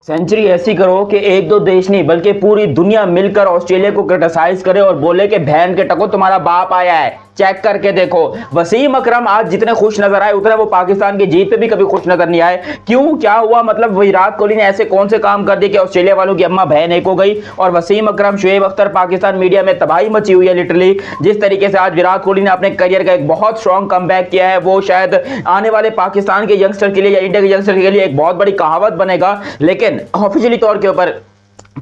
Century ऐसी करो कि एक दो देश नहीं बल्कि पूरी दुनिया मिलकर ऑस्ट्रेलिया को क्रिटिसाइज करे और बोले कि बहन के टको तुम्हारा बाप आया है, चेक करके देखो। वसीम अकरम आज जितने खुश नजर आए उतने वो पाकिस्तान की जीत पे भी कभी खुश नजर नहीं आए। क्यों, क्या हुआ? मतलब विराट कोहली ने ऐसे कौन से काम कर दिए कि ऑस्ट्रेलिया वालों की अम्मा बहन एक हो गई। और वसीम अकरम, शुएब अख्तर, पाकिस्तान मीडिया में तबाही मची हुई है लिटरली। जिस तरीके से आज विराट कोहली ने अपने करियर का एक बहुत स्ट्रॉन्ग कमबैक किया है, वो शायद आने वाले पाकिस्तान के यंगस्टर के लिए या इंडिया के यंगस्टर के लिए एक बहुत बड़ी कहावत बनेगा। लेकिन ऑफिशियली तौर के ऊपर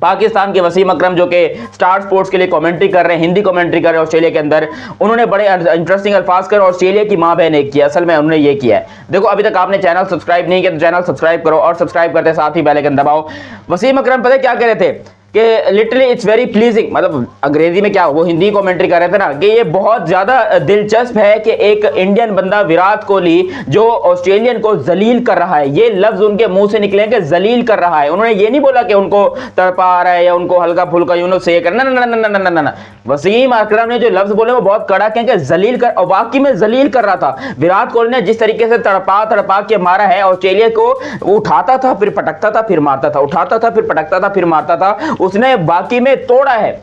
पाकिस्तान के वसीम अकरम जो कि स्टार स्पोर्ट्स के लिए कमेंट्री कर रहे हैं, हिंदी कमेंट्री कर रहे हैं ऑस्ट्रेलिया के अंदर, उन्होंने बड़े इंटरेस्टिंग अल्फाज कर ऑस्ट्रेलिया की मां बहन एक किया। असल में उन्होंने ये किया है, देखो अभी तक आपने चैनल सब्सक्राइब नहीं किया तो चैनल सब्सक्राइब करो और सब्सक्राइब करते साथ ही बेल आइकन दबाओ। वसीम अकरम पता है क्या कह रहे थे कि लिटरली इट्स वेरी प्लीजिंग, मतलब अंग्रेजी में क्या, वो हिंदी कमेंट्री कर रहे थे ना, कि ये बहुत ज्यादा दिलचस्प है कि एक इंडियन बंदा विराट कोहली जो ऑस्ट्रेलियन को जलील कर रहा है, ये लफ्ज उनके मुंह से निकले कि जलील कर रहा है। उन्होंने ये नहीं बोला कि उनको तड़पा रहा है या उनको हल्का फुल्का यूं से करना, ना ना ना ना ना। वसीम अकरम ने जो लफ्ज बोले वो बहुत कड़क है कि जलील कर, और वाकई में जलील कर रहा था। विराट कोहली ने जिस तरीके से तड़पा के मारा है ऑस्ट्रेलिया को, वो उठाता था फिर पटकता था फिर मारता था, उठाता था फिर पटकता था फिर मारता था, उसने बाकी में तोड़ा है।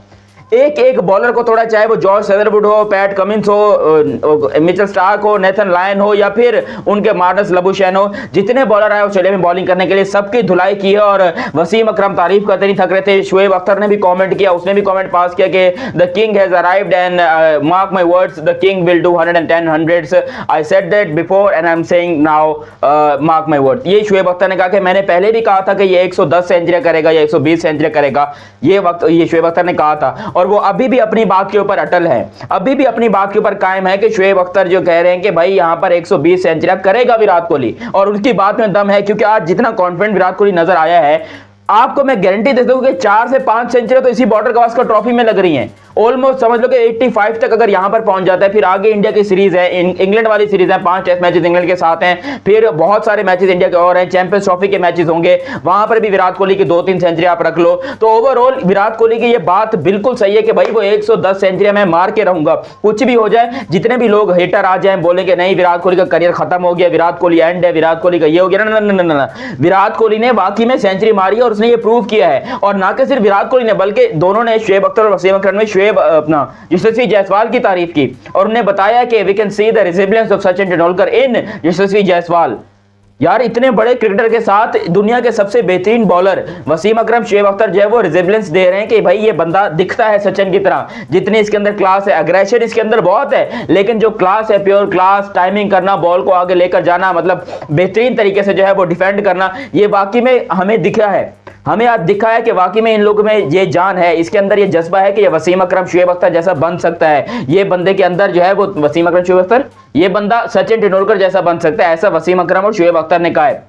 एक एक बॉलर को तोड़ा, चाहे वो जॉर्ज सेदरवुड हो, पैट कमिंस हो, मिचेल स्टार्क हो, नेथन लायन हो या फिर उनके मार्नस लबुशैन हो, जितने बॉलर आए ऑस्ट्रेलिया में बॉलिंग करने के लिए सबकी धुलाई की है। और वसीम अकरम तारीफ करते नहीं थक रहे थे। शुएब अख्तर ने भी कमेंट किया, उसने भी कमेंट पास किया कि the king has arrived and mark my words, the king will do 110 hundreds, I said that before and I am saying now mark my words. ये शुएब अख्तर ने कहा कि मैंने पहले भी कहा था कि ये 110 सेंचुरी करेगा या 120 सेंचुरी करेगा, ये शुएब अख्तर ने कहा था। और वो अभी भी अपनी बात के ऊपर अटल है, अभी भी अपनी बात के ऊपर कायम है कि शुएब अख्तर जो कह रहे हैं कि भाई यहां पर 120 सेंचुरी करेगा विराट कोहली, और उसकी बात में दम है। क्योंकि आज जितना कॉन्फिडेंट विराट कोहली नजर आया है, आपको मैं गारंटी देता हूं कि 4 से 5 सेंचुरी तो इसी बॉर्डर गवास्कर ट्रॉफी में लग रही हैं। ऑलमोस्ट समझ लो कि 85 तक अगर यहां पर पहुंच जाता है। फिर आगे इंडिया की सीरीज है, इंग्लैंड वाली सीरीज है, 5 टेस्ट मैचेस इंग्लैंड के साथ हैं, फिर बहुत सारे मैचेस इंडिया के और हैं, चैंपियंस ट्रॉफी के मैचेस होंगे, वहां पर भी विराट कोहली की 2-3 सेंचुरी आप रख लो। तो ओवरऑल विराट कोहली की ये बात बिल्कुल सही है कि भाई वो 110 सेंचुरी मैं मार के रहूंगा, कुछ भी हो जाए। जितने भी लोग हेटर आ जाए बोलेंगे नहीं विराट कोहली का करियर खत्म हो गया, विराट कोहली एंड है, विराट कोहली का ये हो गया, ना। विराट कोहली ने वाकई में सेंचुरी मारी है और उसने ये प्रूव किया है। और ना कि सिर्फ विराट कोहली ने बल्कि दोनों ने, शुएब अख्तर और वसीम अकरम ने शुएब अपना यशस्वी जायसवाल की तारीफ की और उन्हें बताया कि we can see the resemblance of Sachin Tendulkar in Yashasvi Jaiswal. यार इतने बड़े क्रिकेटर के साथ दुनिया के सबसे बेहतरीन बॉलर वसीम अकरम, शुएब अख्तर जो है वो रिजेम्बलेंस दे रहे हैं कि भाई ये बंदा दिखता है सचिन की तरह। जितनी इसके अंदर क्लास है, अग्रेशन इसके अंदर बहुत है, लेकिन जो क्लास है, प्योर क्लास, टाइमिंग करना, बॉल को आगे लेकर जाना, मतलब बेहतरीन तरीके से जो है वो डिफेंड करना, ये वाकई में हमें दिखा है। हमें आज दिखा है कि वाकई में इन लोगों में ये जान है, इसके अंदर ये जज्बा है कि ये वसीम अकरम, शुएब अख्तर जैसा बन सकता है। ये बंदे के अंदर जो है वो वसीम अकरम, शुएब अख्तर, ये बंदा सचिन तेंदुलकर जैसा बन सकता है, ऐसा वसीम अकरम और शुएब अख्तर ने कहा है।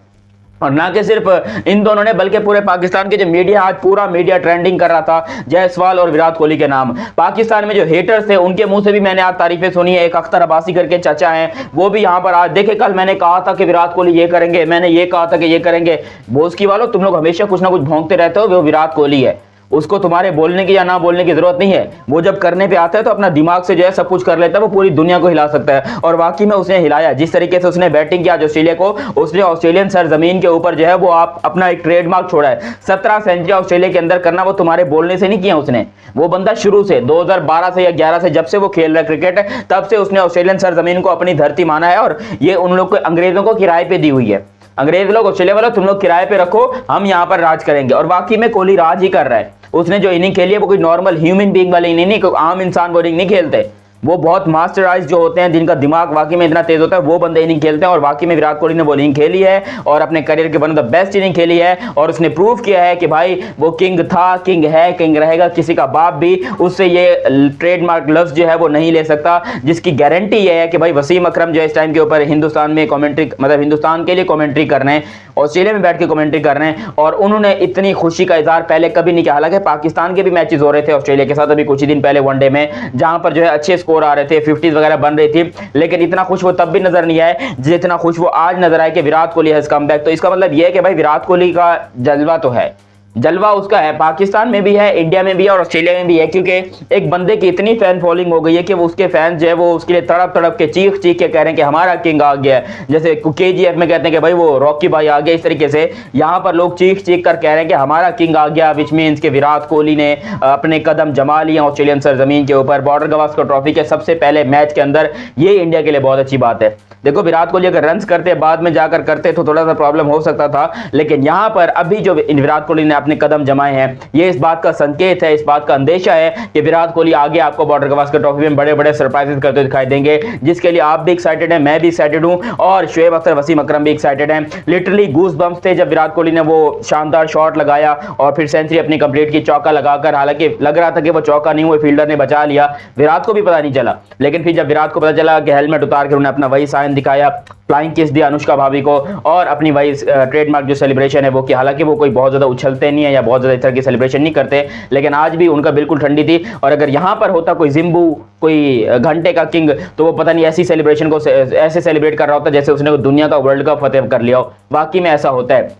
और ना कि सिर्फ इन दोनों ने बल्कि पूरे पाकिस्तान के जो मीडिया, आज पूरा मीडिया ट्रेंडिंग कर रहा था जायसवाल और विराट कोहली के नाम। पाकिस्तान में जो हेटर्स थे उनके मुंह से भी मैंने आज तारीफें सुनी है। एक अख्तर अब्बासी करके चाचा हैं, वो भी यहाँ पर आज देखे, कल मैंने कहा था कि विराट कोहली ये करेंगे, मैंने ये कहा था कि ये करेंगे। बोझ वालों, तुम लोग हमेशा कुछ ना कुछ भौंकते रहते हो, वो विराट कोहली है, उसको तुम्हारे बोलने की या ना बोलने की जरूरत नहीं है। वो जब करने पे आता है तो अपना दिमाग से जो है सब कुछ कर लेता है, वो पूरी दुनिया को हिला सकता है। और वाकई में उसने हिलाया, जिस तरीके से उसने बैटिंग किया ऑस्ट्रेलिया को, उसने ऑस्ट्रेलियन सरजमीन के ऊपर जो है वो आप अपना एक ट्रेडमार्क छोड़ा है। 17 सेंचुरी ऑस्ट्रेलिया के अंदर करना वो तुम्हारे बोलने से नहीं किया उसने। वो बंदा शुरू से 2012 से या 11 से जब से वो खेल रहा है क्रिकेट, तब से उसने ऑस्ट्रेलियन सरजमीन को अपनी धरती माना है। और ये उन लोग को, अंग्रेजों को किराए पे दी हुई है। अंग्रेज लोग ऑस्ट्रेलिया वालों, तुम लोग किराए पे रखो, हम यहाँ पर राज करेंगे। और वाकई में कोहली राज ही कर रहा है। उसने जो इनिंग खेली है वो कोई नॉर्मल ह्यूमन बीइंग वाली इनिंग नहीं, कोई आम इंसान बॉलिंग नहीं खेलते। वो बहुत मास्टराइज जो होते हैं, जिनका दिमाग वाकई में इतना तेज होता है, वो बंदे इनिंग खेलते हैं। और वाकई में विराट कोहली ने वो इनिंग खेली है और अपने करियर के one of the best inning खेली है। और उसने प्रूव किया है कि भाई वो किंग था, किंग है, किंग रहेगा। किसी का बाप भी उससे ये ट्रेडमार्क लफ्ज जो है वो नहीं ले सकता, जिसकी गारंटी ये है कि भाई वसीम अकरम जो है इस टाइम के ऊपर हिंदुस्तान में कमेंट्री, मतलब हिंदुस्तान के लिए कमेंट्री कर रहे हैं, ऑस्ट्रेलिया में बैठ के कमेंट्री कर रहे हैं। और उन्होंने इतनी खुशी का इजहार पहले कभी नहीं किया। हालांकि पाकिस्तान के भी मैचेस हो रहे थे ऑस्ट्रेलिया के साथ अभी कुछ ही दिन पहले वनडे में, जहां पर जो है अच्छे स्कोर आ रहे थे, 50 वगैरह बन रही थी, लेकिन इतना खुश वो तब भी नजर नहीं आए जितना खुश वो आज नजर आए कि Virat Kohli has come back. तो इसका मतलब यह है कि भाई विराट कोहली का जज्बा तो है, जलवा उसका है, पाकिस्तान में भी है, इंडिया में भी है और ऑस्ट्रेलिया में भी है, क्योंकि एक बंदे की इतनी फैन फॉलोइंग हो गई है कि वो उसके फैन जो है वो उसके लिए तड़प तड़प के चीख चीख के कह रहे हैं कि हमारा किंग आ गया है। जैसे KGF में कहते हैं कि भाई वो रॉकी भाई आ गया, इस तरीके से यहाँ पर लोग चीख चीख कर कह रहे हैं कि हमारा किंग आ गया, विच मीन्स के विराट कोहली ने अपने कदम जमा लिए ऑस्ट्रेलियन सरजमीन के ऊपर बॉर्डर गवास्कर ट्रॉफी के सबसे पहले मैच के अंदर। ये इंडिया के लिए बहुत अच्छी बात है। देखो विराट कोहली अगर रन्स करते बाद में जाकर करते तो थोड़ा सा प्रॉब्लम हो सकता था, लेकिन यहाँ पर अभी जो विराट कोहली ने अपने कदम जमाए हैं ये इस बात का संकेत है, इस बात का अंदेशा है कि विराट कोहली आगे आपको बॉर्डर गवास्कर ट्रॉफी में बड़े बड़े सरप्राइजेस करते दिखाई देंगे, जिसके लिए आप भी एक्साइटेड हैं, मैं भी एक्साइटेड हूं और शुएब अख्तर वसीम अकरम भी एक्साइटेड हैं। लिटरली गूज बम्प्स थे जब विराट कोहली ने वो शानदार शॉट लगाया और फिर सेंचुरी अपनी कंप्लीट की, चौका लगाकर। हालांकि लग रहा था कि वो चौका नहीं हुआ, फील्डर ने बचा लिया, विराट को भी पता नहीं चला, लेकिन फिर जब विराट को पता चला कि हेलमेट उतार के उन्होंने अपना वही साइन दिखाया, फ्लाइंग किस दिया अनुष्का भाभी को और अपनी वही ट्रेडमार्क जो सेलिब्रेशन है वो कि हालांकि वो कोई बहुत ज्यादा उछलते नहीं है या बहुत ज्यादा इस तरह की सेलिब्रेशन नहीं करते, लेकिन आज भी उनका बिल्कुल ठंडी थी। और अगर यहां पर होता कोई जिम्बू, कोई घंटे का किंग, तो वो पता नहीं ऐसी सेलिब्रेशन को ऐसे सेलिब्रेट कर रहा होता जैसे उसने दुनिया का वर्ल्ड कप फतेह कर लिया हो। वाकई में ऐसा होता है।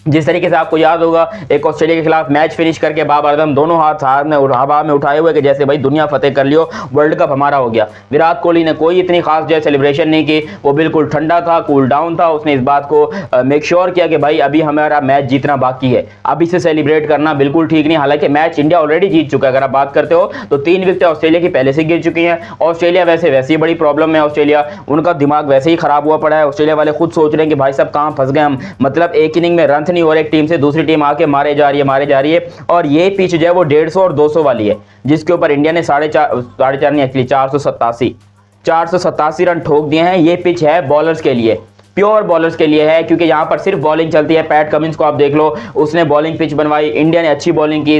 जिस तरीके से आपको याद होगा एक ऑस्ट्रेलिया के खिलाफ मैच फिनिश करके बाबर आजम दोनों हाथ हवा में उठाए हुए कि जैसे भाई दुनिया फतेह कर लियो, वर्ल्ड कप हमारा हो गया। विराट कोहली ने कोई इतनी खास जो है सेलिब्रेशन नहीं की, वो बिल्कुल ठंडा था, कूल डाउन था। उसने इस बात को मेक श्योर किया कि भाई अभी हमारा मैच जीतना बाकी है, अभी से सेलिब्रेट करना बिल्कुल ठीक नहीं। हालांकि मैच इंडिया ऑलरेडी जीत चुका है, अगर आप बात करते हो तो 3 विकेटें ऑस्ट्रेलिया की पहले से गिर चुकी हैं। ऑस्ट्रेलिया वैसे ही बड़ी प्रॉब्लम है, ऑस्ट्रेलिया उनका दिमाग वैसे ही खराब हुआ पड़ा है। ऑस्ट्रेलिया वाले खुद सोच रहे हैं कि भाई साहब कहां फंस गए हम, मतलब एक इनिंग में रन नहीं हो रहे, एक टीम से दूसरी टीम आके मारे जा रही है। और ये पिच जो है वो 150 और 200 वाली है, जिसके ऊपर इंडिया ने 4.5 नहीं एक्चुअली 487 रन ठोक दिए हैं। ये पिच है बॉलर्स के लिए, प्योर बॉलर्स के लिए है, क्योंकि यहां पर सिर्फ बॉलिंग चलती है। पैट कमिंस को आप देख लो, उसने बॉलिंग पिच बनवाई, इंडिया ने अच्छी बॉलिंग की,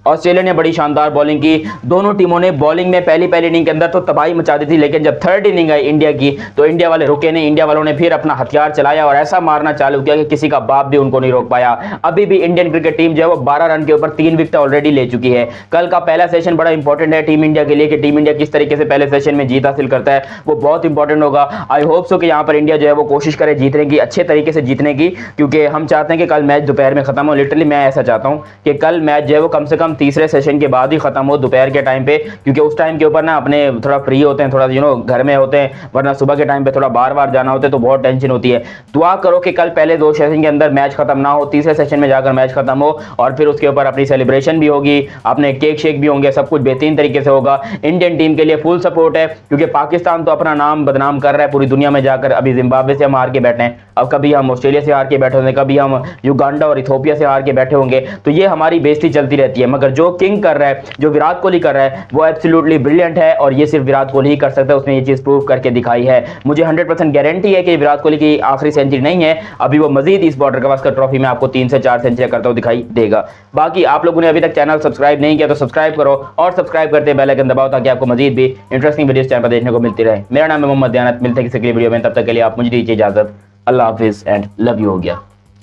ऑस्ट्रेलिया ने बड़ी शानदार बॉलिंग की। दोनों टीमों ने बॉलिंग में पहली इनिंग के अंदर तो तबाही मचा दी थी, लेकिन जब थर्ड इनिंग आई इंडिया की तो इंडिया वाले रुके नहीं। इंडिया वालों ने फिर अपना हथियार चलाया और ऐसा मारना चालू किया कि किसी का बाप भी उनको नहीं रोक पाया। अभी भी इंडियन क्रिकेट टीम जो है वो 12 रन के ऊपर 3 विकेट ऑलरेडी ले चुकी है। कल का पहला सेशन बड़ा इंपॉर्टेंट है टीम इंडिया के लिए कि टीम इंडिया किस तरीके से पहले सेशन में जीत हासिल करता है, वो बहुत इंपॉर्टेंट होगा। आई होप सो कि यहाँ पर इंडिया जो है वो कोशिश करे जीतने की, अच्छे तरीके से जीतने की, क्योंकि हम चाहते हैं कि कल मैच दोपहर में खत्म हो। लिटरली मैं ऐसा चाहता हूँ कि कल मैच जो है वो कम से कम तीसरे सेशन के बाद ही खत्म हो, दोपहर के टाइम पे, क्योंकि उस टाइम के ऊपर ना अपने थोड़ा फ्री होते हैं, थोड़ा घर में होते हैं, वरना सुबह के टाइम पे थोड़ा बार जाना होता है तो बहुत टेंशन होती है। दुआ करो कि कल पहले 2 सेशन के अंदर मैच खत्म ना हो, तीसरे सेशन में जाकर मैच खत्म हो और फिर उसके ऊपर अपनी सेलिब्रेशन भी होगी, अपने केक शेक भी होंगे, सब कुछ बेहतरीन तरीके से होगा। इंडियन टीम के लिए फुल सपोर्ट है, क्योंकि पाकिस्तान तो अपना नाम बदनाम कर रहा है पूरी दुनिया में जाकर। अभी जिम्बाब्वे से हम हार के बैठे हैं, अब कभी हम ऑस्ट्रेलिया से हार के बैठे होंगे, कभी हम युगांडा और इथियोपिया से हार के बैठे होंगे, तो ये हमारी बेइज्जती चलती रहती है। मगर जो किंग कर रहा है, जो विराट कोहली कर रहा है, वो एब्सोल्युटली ब्रिलियंट है और ये सिर्फ विराट कोहली ही कर सकता है। उसने ये चीज प्रूव करके दिखाई है। मुझे 100% गारंटी है कि विराट कोहली की आखिरी सेंचुरी नहीं है, अभी वो मजीद इस बॉर्डर गवास्कर ट्रॉफी में आपको 3 से 4 सेंचुरी करता हुआ दिखाई देगा। बाकी आप लोगों ने अभी तक चैनल सब्सक्राइब नहीं किया तो सब्सक्राइब करो और सब्सक्राइब करते बेल आइकन दबाओ ताकि आपको मजीद भी इंटरेस्टिंग वीडियोस चैनल पर देखने को मिलती रहे। मेरा नाम है मोहम्मद दयानत, मिलते हैं किसी अगली वीडियो में, तब तक के लिए आप मुझे दीजिए इजाजत। अल्लाह हाफिज एंड लव यू हो गया।